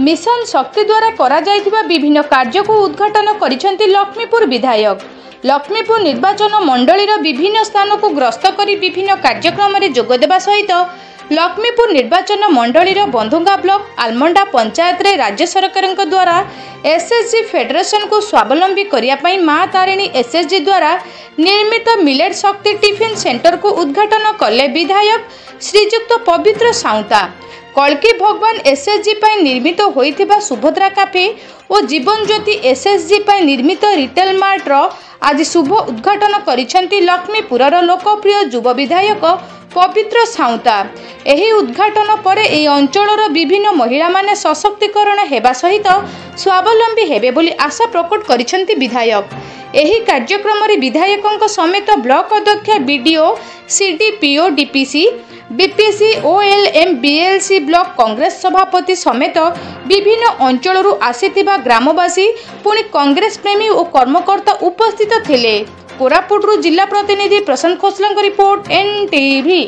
Mission शक्ति द्वारा करा जायथिबा विभिन्न कार्य को उद्घाटन करिसेंति लक्ष्मीपुर विधायक। लक्ष्मीपुर निर्वाचन मंडलीर विभिन्न स्थान को ग्रस्त करी विभिन्न कार्यक्रम में जोग देबा सहित लक्ष्मीपुर निर्वाचन मंडलीर बंधुंगा ब्लॉक आलमंडा पंचायत रे राज्य सरकार द्वारा एसएचजी फेडरेशन को स्वावलंबी करिया पई मां तारिणी एसएचजी द्वारा निर्मित मिलेट शक्ति टिफिन सेंटर को उद्घाटन कले विधायक श्रीजुक्त पवित्र साउता। कल्की भगवान एसएचजी पई निर्मित होइथिबा सुभद्रा कैफे और जीवन ज्योति एसएचजी पई निर्मित रिटेल मार्ट रो आज शुभ उद्घाटन करिसेंति लक्ष्मीपुरर लोकप्रिय युव विधायक पवित्र साउता। एही उद्घाटन पर ए अंचलर विभिन्न महिला माने सशक्तिकरण हेबा सहित स्वावलंबी हेबे बोली आशा प्रकट करिसेंति विधायक। एही कार्यक्रम रे विधायकक समेत ब्लॉक अध्यक्ष BDO CDPO DPC BPC OLM BLC block Congress सभापति समेत विभिन्न अंचलरू आसीथिबा ग्रामवासी पुणी कांग्रेस प्रेमी और कर्मकर्ता उपस्थित थिले। कोरापुटरू जिला प्रतिनिधि प्रशांत खोसलांक रिपोर्ट एनटीवी।